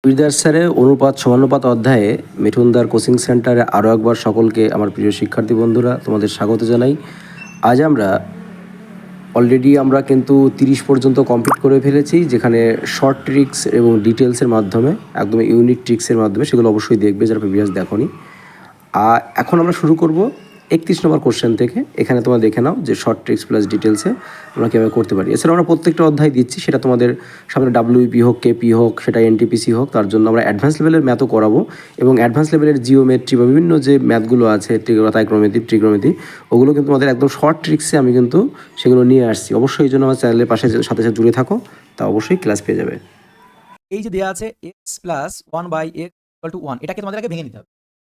বীরদাস স্যারের অনুপাত সমানুপাত অধ্যায়ে মিঠুনদার কোচিং সেন্টারে আরও একবার সকলকে আমার প্রিয় শিক্ষার্থী বন্ধুরা তোমাদের স্বাগত জানাই। আজ অলরেডি আমরা কিন্তু 30 পর্যন্ত কমপ্লিট করে ফেলেছি, যেখানে শর্ট ট্রিক্স এবং ডিটেলসের মাধ্যমে একদম ইউনিক ট্রিক্সের মাধ্যমে সেগুলো অবশ্যই দেখবে যারা প্রিভিয়াস দেখোনি। আর এখন আমরা শুরু করব 31 নম্বর কোশ্চেন থেকে। এখানে তোমরা দেখে নাও যে শর্ট ট্রিক্স প্লাস ডিটেলসে আমরা কীভাবে করতে পারি। এছাড়া আমরা প্রত্যেকটা অধ্যায় দিচ্ছি, সেটা তোমাদের সামনে ডাব্লিউপি হোক, কেপি হোক, সেটা এনটিপিসি হোক, তার জন্য আমরা অ্যাডভান্স লেভেলের ম্যাথও করাবো এবং অ্যাডভান্স লেভেলের জিওমেট্রি বা বিভিন্ন যে ম্যাথগুলো আছে, ট্রিগ্নোমেট্রি, ওগুলো কিন্তু আমাদের একদম শর্ট ট্রিক্সে আমি কিন্তু সেগুলো নিয়ে আসছি। অবশ্যই এই জন্য আমার চ্যানেলের পাশে সাথে সাথে জুড়ে থাকো, তা অবশ্যই ক্লাস পেয়ে যাবে। এই যে দেওয়া আছে x plus one by x equal to one, এটাকে তোমাদের আগে ভেঙে নিতে হবে।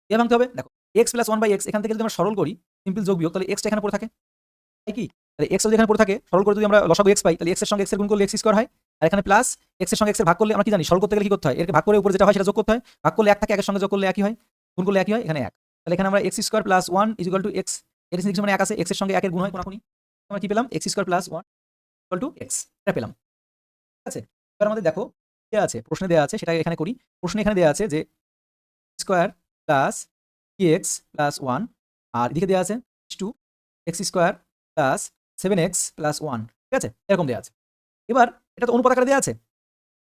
এ ভাঙতে হবে। দেখো x plus one by x, এখান থেকে যদি আমরা সরল করি সিম্পল যোগ বিয়োগ, তাহলে এক্সটা এখানে পড়ে থাকে, তাই কি? তাহলে এক্স যদি এখানে পড়ে থাকে, সরল করে যদি আমরা লসাগু এক্স পাই, তাহলে এক্স এর সঙ্গে এক্স এর গুণ করলে এক্স স্কোয়ার হয়। আর এখানে প্লাস এক্স এর সঙ্গে এক্স এর ভাগ করলে আমরা কি জানি, সরল করতে গেলে কি করতে হয়, এর ভাগ করে উপরে যেটা হয় সেটা যোগ করতে হয়। ভাগ করলে এক থাকে, একের সঙ্গে যোগ করলে একই হয়, গুণ করলে একই হয়, এখানে এক। তাহলে এখানে আমরা x square plus one is equal to x, এর কিছু মানে এক আছে, এক্স এর সঙ্গে একের গুণ হয় কোনাকুনি, আমরা কি পেলাম, x square plus one equal to x, এটা পেলাম। ঠিক আছে, এবার আমাদের দেখো দেওয়া আছে, প্রশ্নে দেওয়া আছে, সেটা এখানে করি। প্রশ্নে এখানে দেওয়া আছে যে square plus x plus one, আর এদিকে দেওয়া আছে two x square plus 7x plus one. ঠিক আছে, এরকম দেওয়া আছে। এবার এটা তো অনুপাত আকারে দেওয়া আছে,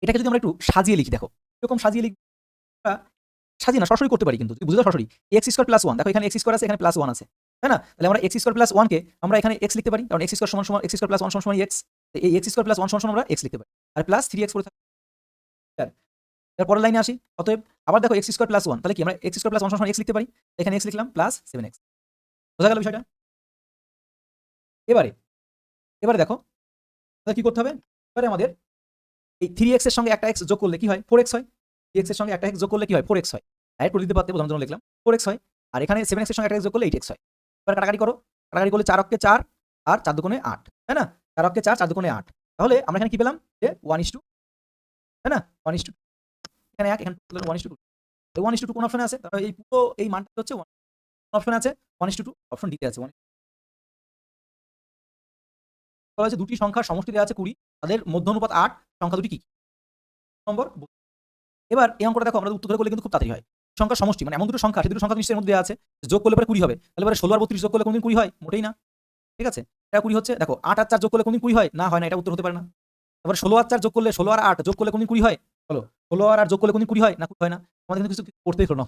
এটাকে যদি আমরা একটু সাজিয়ে লিখি, দেখো এরকম সাজিয়ে লিখি, সাজিয়ে না সরাসরি করতে পারি, কিন্তু বুঝে দাও সরাসরি। এক্স স্কোয়ার প্লাস ওয়ান, দেখো এখানে এক্স স্কোয়ার আছে, এখানে প্লাস ওয়ান আছে, তাই না? তাহলে আমরা এক্স স্কোয়ার প্লাস ওয়ানকে আমরা এখানে এক্স লিখতে পারি, কারণ এক্স স্কোয়ার সমান সমান এক্স স্কোয়ার প্লাস ওয়ান সমান এক্স, এই এক্স স্কোয়ার প্লাস ওয়ান সমান আমরা এক্স লিখতে পারি, আর প্লাস 3x করে থাকে। এর পরের লাইনে আসি, অতএব আবার দেখো এক্স স্কোয়ার প্লাস ওয়ান, তাহলে কি আমরা এক্স স্কোয়ার প্লাস ওয়ান সমান এক্স লিখতে পারি, এখানে এক্স লিখলাম প্লাস 7x। বোঝা গেল বিষয়টা? এবারে এবারে দেখো তাহলে কি করতে হবে, এবারে আমাদের এই 3x এর সঙ্গে একটা x যোগ করলে কি হয়, 4x হয়। 3x এর সঙ্গে একটা x যোগ করলে কি হয়, 4x হয়। ডাইরেক্ট করে দিতে পারতে, বোঝানোর জন্য লিখলাম 4x হয়। আর এখানে 7x এর সঙ্গে একটা x যোগ করলে 8x হয়। এবার কাটাকাটি করো, কাটাকাটি করলে 4 অক্ষে 4 আর 4 দুগুণে 8, তাই না? 4 অক্ষে 4, 4 দুগুণে 8। তাহলে আমরা এখানে কি পেলাম যে 1:2, তাই না? 1:2, এখানে 1, এখানে 1:2। 1:2 কোন অপশনে আছে? তাহলে এই পুরো এই মানটা হচ্ছে 1 অপশনে আছে, 1:2 অপশন ডিতে আছে। বলা হয়েছে দুটি সংখ্যার সমষ্টি দেওয়া আছে 20, তাদের মধ্য অনুপাত 8, সংখ্যা দুটি কি কি? নম্বর। এবার এই অঙ্কটা দেখো আমরা উত্তর ধরে করলে কিন্তু খুব তাড়াতাড়ি হয়। সংখ্যার সমষ্টি মানে এমন দুটো সংখ্যা, সেই দুটো সংখ্যা নিশ্চয়ই এর মধ্যে দেওয়া আছে, যোগ করলে পরে 20 হবে। তাহলে পরে 16 আর 32 যোগ করলে কোনদিন 20 হয়? মোটেই না। ঠিক আছে? এটা 20 হচ্ছে। দেখো 8 আর 4 যোগ করলে কোনদিন 20 হয়? না, হয় না, এটা উত্তর হতে পারে না। তারপরে 16 আর 4 যোগ করলে, 16 আর 8 যোগ করলে কোনদিন 20 হয়? বলো। 16 আর 8 যোগ করলে কোনদিন 20 হয়? না, হয় না। আমাদের কিন্তু কিছু করতেই হলো না।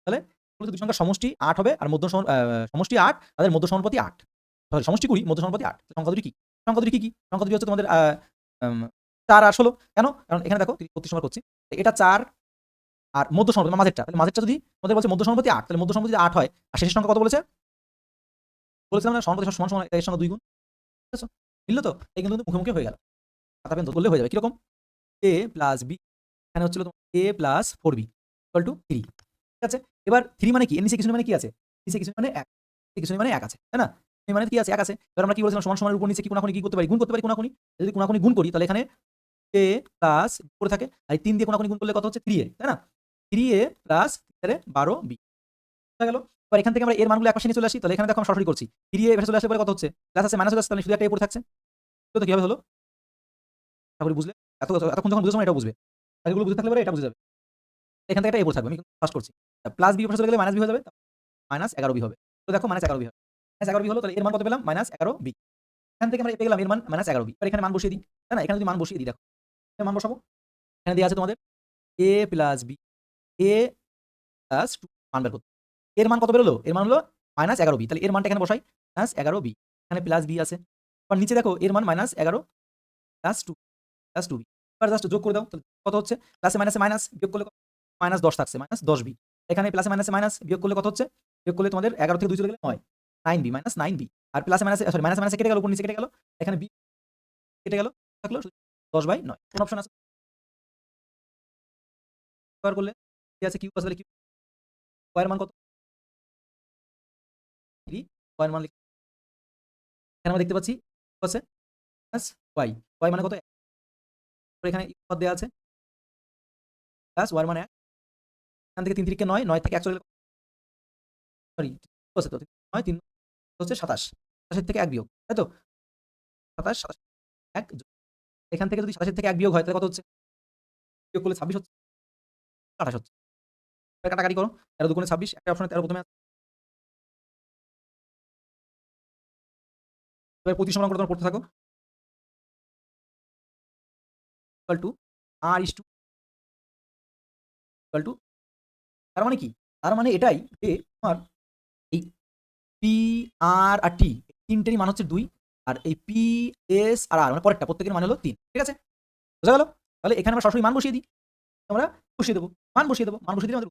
তাহলে দুই সংখ্যার সমষ্টি 8 হবে, আর মধ্য সমষ্টি 8, তাদের মধ্য সমানুপাতি 8। সরি, সমষ্টি 20, মধ্য সমানুপাতি 8। সংখ্যা দুটি কি? সংখ্যা দুটি কি কি? সংখ্যা দুটি হচ্ছে তোমাদের 4 আর 16। কেন? কারণ এখানে দেখো 33 নম্বর করছি। এটা 4 আর মধ্য সমানুপাতি মাঝেরটা। তাহলে মাঝেরটা যদি তোমাদের বলছে মধ্য সমানুপাতি 8, তাহলে মধ্য সমানুপাতি যদি 8 হয়, আর শেষের সংখ্যা কত বলেছে? বলেছিলাম না সমানুপাতি সমান সমান এর সঙ্গে 2 গুণ। ঠিক আছে? মিলল তো? এই কিন্তু মুখোমুখি হয়ে গেল। খাতা পেন ধরলে হয়ে যাবে। কিরকম? a প্লাস b, এখানে হচ্ছিল তোমার a plus 4b equal to 3। ঠিক আছে? এবার 3 মানে কি? এর নিচে কিছু মানে কি আছে? নিচে কিছু মানে 1, কিছু মানে 1 আছে, তাই না? এই মানে কি আছে? 1 আছে। এবার আমরা কি বলেছিলাম, সমান সমানের উপর নিচে কি কোনাকুনি কি করতে পারি? গুণ করতে পারি কোনাকুনি। যদি কোনাকুনি গুণ করি, তাহলে এখানে a প্লাস করে থাকে, আর এই 3 দিয়ে কোনাকুনি গুণ করলে কত হচ্ছে? 3a, তাই না? 3a প্লাস 12b হয়ে গেল। এবার এখান থেকে আমরা এর মানগুলো একপাশে নিয়ে চলে আসি, তাহলে এখানে দেখো আমরা সরাসরি করছি। 3a এর পাশে চলে আসলে পরে কত হচ্ছে? প্লাস আছে, মাইনাস হয়ে যাচ্ছে, তাহলে শুধু একটা a পড়ে থাকছে। তো কিভাবে হলো? আশা করি বুঝলে। এতক্ষণ যখন বুঝেছো, এটাও বুঝবে। এগুলো বুঝে থাকলে পরে এটা বুঝে যাবে। এখান থেকে একটা a পড়ে থাকবে, আমি ফার্স্ট করছি। প্লাস b এর পাশে চলে গেলে মাইনাস b হয়ে যাবে, মাইনাস 11b হবে। তো দেখো মাইনাস 11b হবে। মাইনাস 11b হলো, তাহলে এর মান কত পেলাম? Minus 11b। এখান থেকে আমরা পেয়ে গেলাম এর মান মাইনাস 11b। এবার এখানে মান বসিয়ে দিই, তাই না? এখানে যদি মান বসিয়ে দিই, দেখো এখানে মান বসাবো। এখানে দেওয়া আছে তোমাদের a plus b, a plus 2 মান বের করতে। এর মান কত বেরোলো? এর মান হলো মাইনাস 11b। তাহলে এর মানটা এখানে বসাই, মাইনাস 11b। এখানে প্লাস b আছে। আবার নিচে দেখো এর মান মাইনাস 11 প্লাস 2, প্লাস 2b। এবার জাস্ট যোগ করে দাও, তাহলে কত হচ্ছে? প্লাসে মাইনাসে মাইনাস, বিয়োগ করলে মাইনাস 10 থাকছে, মাইনাস 10b। এখানে প্লাসে মাইনাসে মাইনাস, বিয়োগ করলে কত হচ্ছে? বিয়োগ করলে তোমাদের 11 থেকে 2 চলে গেলে 9, 9b, মাইনাস 9b। আর প্লাসে মাইনাসে, সরি, মাইনাসে মাইনাসে কেটে গেল, উপর নিচে কেটে গেল। এখানে b কেটে গেল, থাকলো 10/9। কোন অপশন আছে? স্কয়ার করলে কি আছে? কিউব আছে, তাহলে কিউব স্কয়ার মান কত? 3, স্কয়ার মান এখানে আমরা দেখতে পাচ্ছি আছে প্লাস y, y মানে কত? এখানে পদ দেওয়া আছে প্লাস y মানে 1। এখান থেকে 3 3 কে 9, 9 থেকে 1 চলে গেল, সরি আছে তো 9 3 হচ্ছে 27, 27 থেকে 1 বিয়োগ, তাই তো? 27, 27 1 এখান থেকে যদি 27 থেকে 1 বিয়োগ হয়, তাহলে কত হচ্ছে? বিয়োগ করলে 26 হচ্ছে, 28 হচ্ছে। এবার কাটাকাটি করো। 13 দুগুণে 26, একটা অপশনে 13 প্রথমে আছে। এবার 35 নম্বর অঙ্কটা তোমরা পড়তে থাকো। ইকুয়াল টু ইকুয়াল টু তার মানে কি? তার মানে এটাই যে তোমার এই পি, আর টি ৩ টেরই মান হচ্ছে ২ আর এই পি, এস আর আর মানে পরেরটা প্রত্যেকের মান হলো ৩। ঠিক আছে? বোঝা গেল? তাহলে এখানে আমরা সরাসরি মান বসিয়ে দিই। আমরা বসিয়ে দেব। মান বসিয়ে দেব। মান বসিয়ে দিলে আমাদের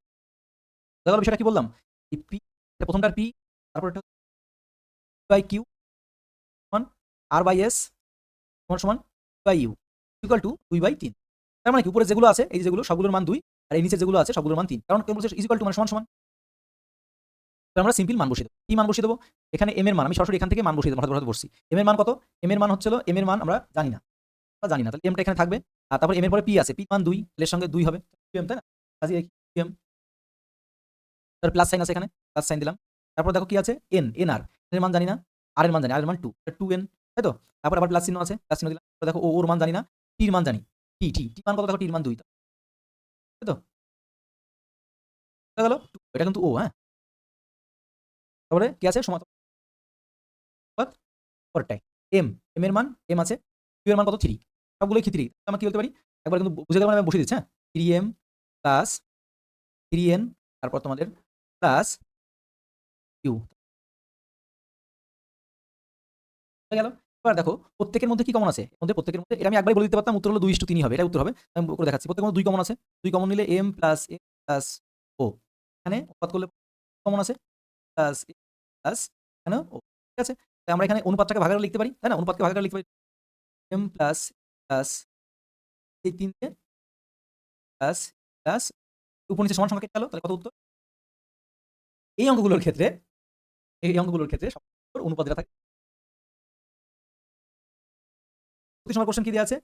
বোঝা গেল বিষয়টা কি বললাম? এই পি এটা প্রথমটার পি তারপরটা বাই কিউ সমান আর বাই এস সমান সমান বাই ইউ ইকুয়াল টু 2/3। তার মানে কি উপরে যেগুলো আছে এই যেগুলো সবগুলোর মান ২ আর এই নিচে যেগুলো আছে সবগুলোর মান ৩। কারণ কেউ বলছে ইকুয়াল টু মানে সমান সমান। তো আমরা সিম্পল মান বসিয়ে দেব। কি মান বসিয়ে দেব? এখানে m এর মান আমি সরাসরি এখান থেকে মান বসিয়ে দেব। হঠাৎ বসছি। m এর মান কত? m এর মান হচ্ছে হলো m এর মান আমরা জানি না। আমরা জানি না। তাহলে m টা এখানে থাকবে। আর তারপর m এর পরে p আছে। p মান ২ এর সঙ্গে 2 হবে। 2m তাই না? কাজেই m তার প্লাস সাইন আছে এখানে। প্লাস সাইন দিলাম। তারপর দেখো কি আছে? nr এর মান জানি না। r এর মান জানি। r এর মান 2 2n তাই তো? তারপর আবার প্লাস চিহ্ন আছে। প্লাস চিহ্ন দিলাম। তারপর দেখো ওর মান জানি না। t এর মান জানি। t মান কত? দেখো t এর মান 2 তাই তো? বুঝা গেল? এটা কিন্তু ও হ্যাঁ? তারপরে কি আছে? সমান্তরাল পরেরটাই m এর মান m আছে। q এর মান কত? 3 সবগুলোই কি 3 আমরা কি বলতে পারি? একবার কিন্তু বুঝে গেল মানে আমি বসিয়ে দিচ্ছি হ্যাঁ? 3m প্লাস 3n তারপর তোমাদের প্লাস q হয়ে গেল। এবার দেখো প্রত্যেকের মধ্যে কি কমন আছে? এর মধ্যে প্রত্যেকের মধ্যে এটা আমি একবারই বলে দিতে পারতাম উত্তর হলো 2:3 হবে। এটাই উত্তর হবে। আমি করে দেখাচ্ছি। প্রত্যেকের মধ্যে 2 কমন আছে। 2 কমন নিলে m plus n plus o এখানে অনুপাত করলে কমন আছে প্লাস প্লাস এখানেও ও ঠিক আছে? তাই আমরা এখানে অনুপাতটাকে ভাগাকারে লিখতে পারি। তাই না? অনুপাতকে ভাগাকারে লিখতে পারি m প্লাস প্লাস এই 3 কে প্লাস প্লাস উপর নিচে সমান সংখ্যা কেটে গেল। তাহলে কত উত্তর? এই অঙ্কগুলোর ক্ষেত্রে সব অনুপাত যেটা থাকে ২৫ নম্বর কোশ্চেন কি দেয়া আছে?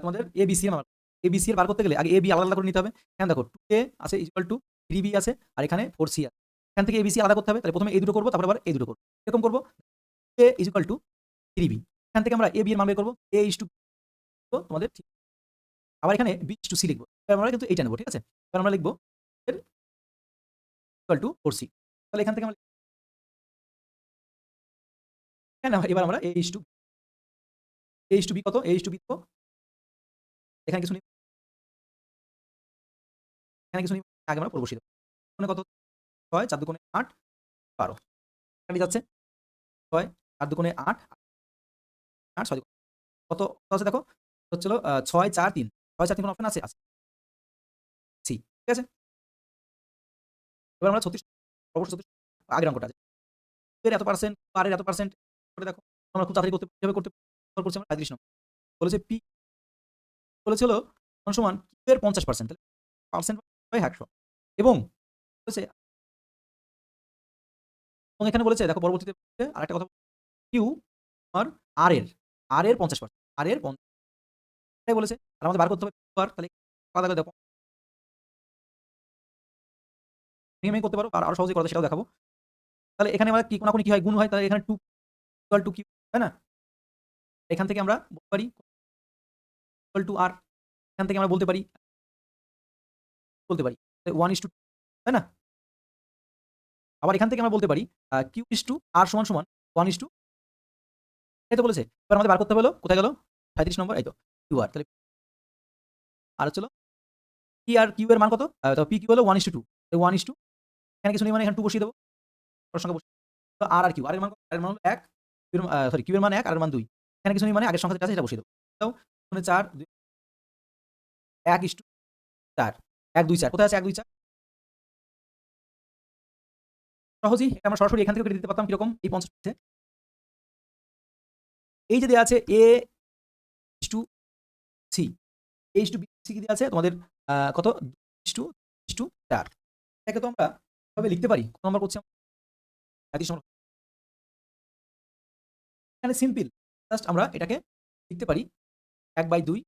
তোমাদের ABC এর মান ABC এর বার করতে গেলে আগে AB আলাদা করে নিতে হবে। এখানে দেখো 2A আছে ইকুয়াল টু 3B আছে আর এখানে 4C আছে। এখান থেকে ABC আলাদা করতে হবে। তাহলে প্রথমে এই দুটো করব তারপর আবার এই দুটো করব। এরকম করব A ইকুয়াল টু 3B এখান থেকে আমরা AB এর মান বের করব। A ইস টু তোমাদের ঠিক আবার এখানে B ইস টু C লিখব। এবার আমরা কিন্তু এইটা নেব। ঠিক আছে? এবার আমরা লিখব এর ইকুয়াল টু 4C তাহলে এখান থেকে আমরা এবার আমরা A ইস টু B কত? A ইস টু B তো এখানে কিছু নেই। এখানে কিছু নেই। আগে আমরা বসিয়ে দেব। মানে কত ৬ ৪ দুগুণে ৮ ১২ কাটি যাচ্ছে ৬ ৪ দুগুণে ৮ ৮ ৬ কত কত আছে দেখো হচ্ছে হলো ৬ ৪ ৩ ৬ ৪ ৩ কোন অপশন আছে? আছে সি ঠিক আছে? এবার আমরা ৩৬ সর্বশেষ ৩৬ আগের অঙ্কটা আছে। এর এত পার্সেন্ট আর এর এত পার্সেন্ট করে দেখো আমরা খুব তাড়াতাড়ি কিভাবে করতে করছি আমরা ৩৫ নম্বর বলেছে পি বলেছে হলো সমান কিউ এর ৫০% তাহলে পার্সেন্ট বাই ১০০ এবং বলেছে এবং এখানে বলেছে দেখো পরবর্তীতে আরেকটা কথা কিউ আর আর এর ৫০% আর এর ৫০ এটাই বলেছে আর আমাদের বার করতে হবে আর তাহলে আলাদা করে দেখো ভেঙে করতে পারো আর আরো সহজে করা যায় সেটাও দেখাবো। তাহলে এখানে আমরা কি কোনাকুনি কি হয় গুণ হয় তাহলে এখানে 2 ইকুয়াল টু কিউ তাই না? এখান থেকে আমরা বলতে পারি ইকুয়াল টু আর এখান থেকে আমরা বলতে পারি 1:2 তাই না? আবার এখান থেকে আমরা বলতে পারি কিউ ইস টু আর সমান সমান 1:2 এই তো বলেছে। এবার আমাদের বার করতে হবে হলো কোথায় গেল? ৩৭ নম্বর এই তো কিউ আর তাহলে আর হচ্ছে হলো পি আর কিউ এর মান কত? তো পি কিউ হলো 1:2 এই 1:2 এখানে কিছু নেই মানে এখানে 2 বসিয়ে দেব। ওর সঙ্গে বসিয়ে তো আর কিউ আর এর মান কত? আর এর মান হলো ১ কিউ সরি কিউ এর মান ১ আর এর মান ২ এখানে কিছু নেই মানে আগের সংখ্যা যেটা আছে সেটা বসিয়ে দেব। দাও ৪ 1:4 ১ ২ ৪ কোথায় আছে ১ ২ ৪ সহজেই এটা আমরা সরাসরি এখান থেকে কেটে দিতে পারতাম কিরকম এই ৫০ তে এই যে দেয়া আছে a is to c a is to b c কি দেয়া আছে তোমাদের কত 2:2 4 এটাকে তো আমরা এভাবে লিখতে পারি কত নাম্বার করছি আমরা ৩৫ নম্বর এখানে সিম্পল জাস্ট আমরা এটাকে লিখতে পারি ১/২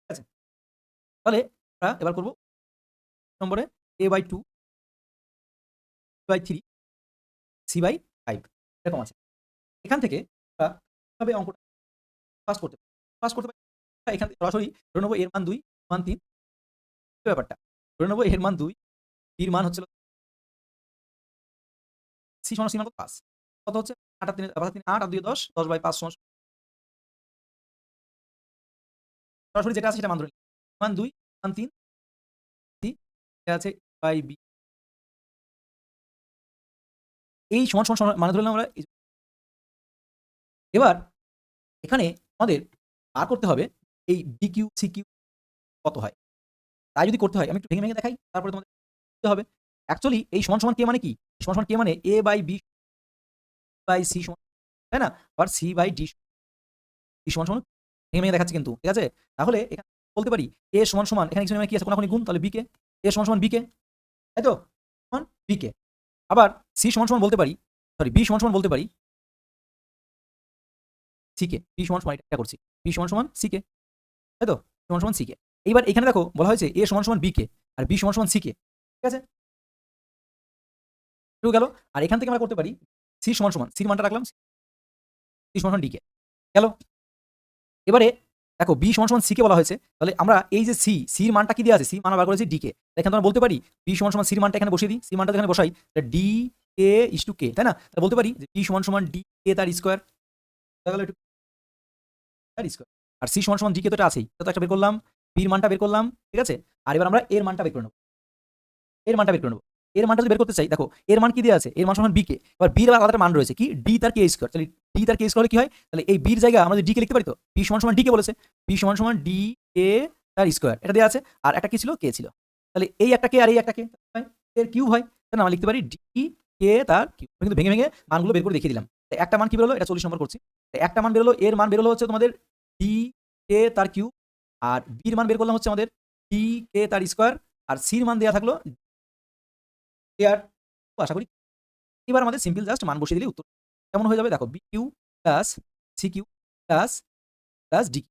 ঠিক আছে? তাহলে আমরা এবার করব নম্বরে a/2 b/3 c/5 এরকম আছে। এখান থেকে আমরা কিভাবে অঙ্কটা ফার্স্ট করতে পারি? পাস করতে পারি। এখান থেকে সরাসরি ধরে নেবো এর মান 2, মান 3, ব্যাপারটা। ধরে নেবো এর মান 2, বির মান হচ্ছে সি সমান 5। কত হচ্ছে? 8 আর 3 8 আর 2 10, 10/5 সমান সরাসরি যেটা আছে সেটা মান ধরে নিলাম। মান 2, মান 3, সি এটা আছে বাই বি। এই সমান মানে ধরে নিলাম আমরা। এবার এখানে আমাদের বার করতে হবে এই বি কিউ সি কিউ কত হয়। তাই যদি করতে হয় আমি একটু ভেঙে ভেঙে দেখাই, তারপরে তোমাদের করতে হবে। অ্যাকচুয়ালি এই সমান কে মানে কি? সমান কে মানে এ বাই বি বাই সি সমান, তাই না? আবার সি বাই ডি সমান ভেঙে ভেঙে দেখাচ্ছি কিন্তু, ঠিক আছে? তাহলে এখানে বলতে পারি এ সমান এখানে কিছু কি আছে কোনাকুনি গুণ, তাহলে বি কে, এ সমান বি কে, তাই তো? সমান বি কে। আবার সি সমান বলতে পারি, সরি বি সমান বলতে পারি সি কে। বি সমান এটা করছি। বি সমান সি কে, তাই তো? সমান সি কে। এইবার এখানে দেখো বলা হয়েছে এ সমান বি কে আর বি সমান সি কে, ঠিক আছে? ঠিক গেল। আর এখান থেকে আমরা করতে পারি সি সমান সির মানটা রাখলাম, সি সমান ডি কে গেল। এবারে দেখো বি সমান সি কে বলা হয়েছে, তাহলে আমরা এই যে সির মানটা কি দেওয়া আছে, সি মান বার করেছি ডি কে। এখানে আমরা বলতে পারি বি সমান সির মানটা এখানে বসিয়ে দিই, সি মানটা এখানে বসাই, ডি কে ইস টু কে, তাই না? তাহলে বলতে পারি যে বি সমান ডি কে তার স্কোয়ার, তার স্কোয়ার। আর সি সমান ডি কে তো এটা আছেই, তো একটা বের করলাম, বির মানটা বের করলাম, ঠিক আছে? আর এবার আমরা এর মানটা বের করে নেব, এর মানটা বের করে নেব। এর মানটা যদি বের করতে চাই, দেখো এর মান কি দেওয়া আছে, এর মান সমান বি কে। এবার বির আবার আলাদা মান রয়েছে কি, ডি তার কে স্কোয়ার। তাহলে ডি তার কে স্কোয়ার কি হয়, তাহলে এই বির জায়গায় আমরা যদি ডি কে লিখতে পারি, তো বি সমান ডি কে বলেছে, বি সমান ডি কে তার স্কোয়ার, এটা দেওয়া আছে। আর একটা কি ছিল, কে ছিল। তাহলে এই একটা কে আর এই একটা কে এর কিউব হয়, তাহলে আমরা লিখতে পারি ডি কে তার কিউব। কিন্তু ভেঙে ভেঙে মানগুলো বের করে দেখিয়ে দিলাম। একটা মান কি বেরোলো, এটা 40 নম্বর করছি। একটা মান বেরোলো, এর মান বেরোলো হচ্ছে তোমাদের ডি কে তার কিউব, আর বির মান বের করলাম হচ্ছে আমাদের ডি কে তার স্কোয়ার, আর সির মান দেওয়া থাকলো ক্লিয়ার? আশা করি। এবার আমাদের সিম্পল জাস্ট মান বসিয়ে দিলেই উত্তর কেমন হয়ে যাবে, দেখো B Q plus C Q plus plus D,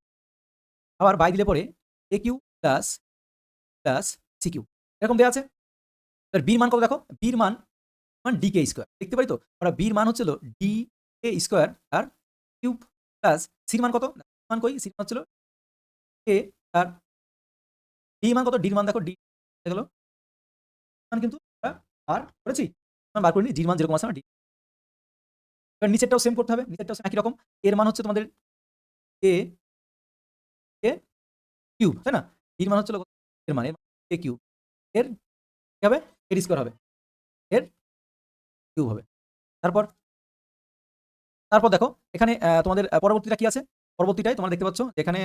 আবার বাই দিলে পরে A Q plus plus C Q এরকম দেওয়া আছে। এবার বির মান কত দেখো, বির মান ডি কে স্কোয়ার লিখতে পারি, তো আমরা বির মান হচ্ছিল ডি কে স্কোয়ার আর কিউব প্লাস সির মান কত, মান কই, সির মান হচ্ছিল কে আর ডি মান কত, ডির মান দেখো ডি গেল মান কিন্তু আমরা বার করেছি, বার করিনি, ডির মান যেরকম আছে ডি। এবার নিচেরটাও সেম করতে হবে, নিচেরটাও একই রকম। এর মান হচ্ছে তোমাদের এ কে কিউব, তাই না? এর মান হচ্ছে এর মান এ কিউব, এর কি হবে, এর স্কোয়ার হবে, এর কিউব হবে। তারপর তারপর দেখো এখানে তোমাদের পরবর্তীটা কি আছে, পরবর্তীটাই তোমরা দেখতে পাচ্ছ এখানে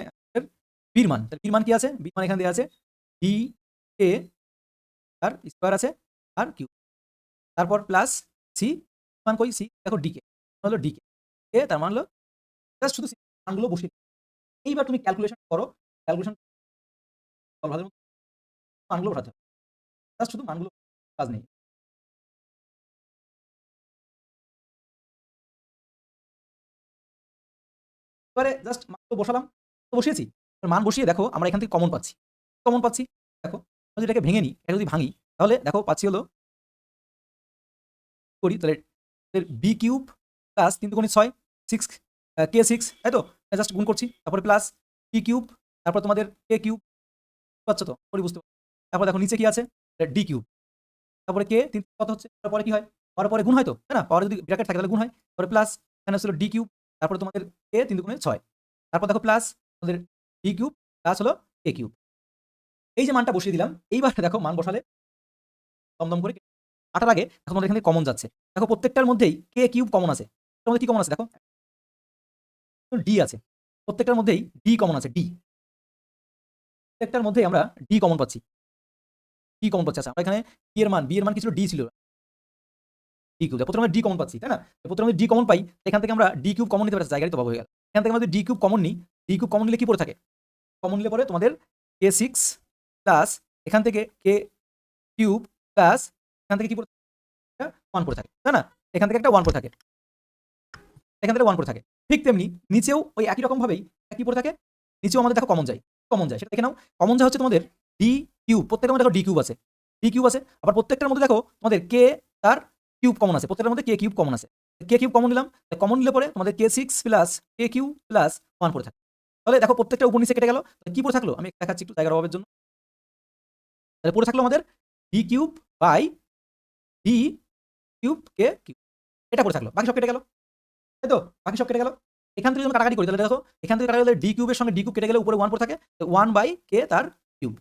বির মান, বির মান কি আছে, বির মান এখানে দেওয়া আছে ডি এ আর স্কোয়ার আছে আর কিউব, তারপর প্লাস সি মান কই, সি দেখো ডি কে হলো ডি কে, এ তার মান হলো জাস্ট শুধু মানগুলো বসিয়ে। এইবার তুমি ক্যালকুলেশন করো, ক্যালকুলেশন মানগুলো বসাতে হবে, জাস্ট শুধু মানগুলো, কাজ নেই। এবারে জাস্ট মানগুলো বসালাম, তো বসিয়েছি। মান বসিয়ে দেখো আমরা এখান থেকে কমন পাচ্ছি, কমন পাচ্ছি। দেখো যদি এটাকে ভেঙে নিই, এটা যদি ভাঙি, তাহলে দেখো পাচ্ছি হলো করি, তাহলে বি কিউব প্লাস 3 দুগুণে 6, 6 কে 6, তাই তো? জাস্ট গুণ করছি, তারপরে প্লাস পি কিউব, তারপর তোমাদের কে কিউব, পাচ্ছ তো, করি বুঝতে পারছো? তারপর দেখো নিচে কি আছে, ডি কিউব, তারপরে কে 3 কত হচ্ছে, তারপরে কি হয়, পরে গুণ হয় তো, তাই না? পরে যদি ব্র্যাকেট থাকে তাহলে গুণ হয়, তারপরে প্লাস এখানে ছিল ডি কিউব, তারপরে তোমাদের কে 3 দুগুণে 6, তারপর দেখো প্লাস তোমাদের ডি কিউব প্লাস হলো এ কিউব। এই যে মানটা বসিয়ে দিলাম, এইবার দেখো মান বসালে দমদম করে কাটার আগে এখন তোমাদের এখানে কমন যাচ্ছে। দেখো প্রত্যেকটার মধ্যেই কে কিউব কমন আছে, এটার মধ্যে কি কমন আছে দেখো, ডি আছে, প্রত্যেকটার মধ্যেই ডি কমন আছে, ডি প্রত্যেকটার মধ্যেই আমরা ডি কমন পাচ্ছি, ডি কমন পাচ্ছি। আচ্ছা আমরা এখানে বি এর মান কি ছিল, ডি ছিল, ডি কিউব, প্রথমে আমরা ডি কমন পাচ্ছি, তাই না? প্রথমে ডি কমন পাই, এখান থেকে আমরা ডি কিউব কমন নিতে পারছি, জায়গায় তো অভাব হয়ে গেল। এখান থেকে আমাদের ডি কিউব কমন নিই, ডি কিউব কমন নিলে কি পড়ে থাকে, কমন নিলে পরে তোমাদের কে 6 প্লাস এখান থেকে কে কিউব প্লাস এখান থেকে কি পড়ে থাকে, 1 পড়ে থাকে, তাই না? এখান থেকে একটা 1 পড়ে থাকে, এখান থেকে 1 পড়ে থাকে। ঠিক তেমনি নিচেও ওই একই রকম ভাবেই কি পড়ে থাকে, নিচেও আমাদের দেখো কমন যায় সেটা দেখে নাও। কমন যায় হচ্ছে তোমাদের ডি কিউব, প্রত্যেকটার মধ্যে দেখো ডি কিউব আছে, ডি কিউব আছে। আবার প্রত্যেকটার মধ্যে দেখো তোমাদের কে তার কিউব কমন আছে, প্রত্যেকটার মধ্যে কে কিউব কমন আছে। কে কিউব কমন নিলাম, কমন নিলে পরে তোমাদের কে 6 প্লাস কে কিউব প্লাস 1 পড়ে থাকে। তাহলে দেখো প্রত্যেকটা উপর নিচে কেটে গেল। কি পড়ে থাকলো আমি দেখাচ্ছি একটু জায়গার অভাবের জন্য। তাহলে পড়ে থাকলো আমাদের d cube by d cube k cube, এটা পড়ে থাকলো, বাকি সব কেটে গেল, তাই তো? বাকি সব কেটে গেল। এখান থেকে যদি আমরা কাটাকাটি করি তাহলে দেখো এখান থেকে কাটা গেলে ডি কিউবের সঙ্গে ডি কিউব কেটে গেলে উপরে 1 পড়ে থাকে, 1 বাই কে তার কিউব,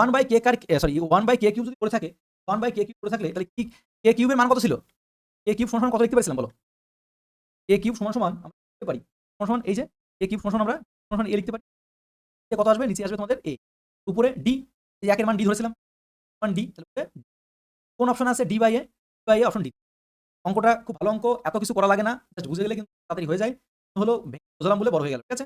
1 বাই কে কার সরি 1 বাই কে কিউব যদি পড়ে থাকে, 1 বাই কে কিউব পড়ে থাকলে তাহলে কি কে কিউবের মান কত ছিল? কে কিউব সমান কত লিখতে পারছিলাম বলো? কে কিউব সমান আমরা লিখতে পারি সমান এই যে কে কিউব সমান আমরা সমান এ লিখতে পারি। কত আসবে? নিচে আসবে তোমাদের এ, উপরে ডি, এই যে একের মান ডি ধরেছিলাম, মান ডি, তাহলে কোন অপশন আছে? D by a option d. অঙ্কটা খুব ভালো অঙ্ক, এত কিছু করা লাগে না, জাস্ট বুঝে গেলে কিন্তু তাড়াতাড়ি হয়ে যায়। হলো বোঝালাম বলে বড় হয়ে গেল, ঠিক আছে?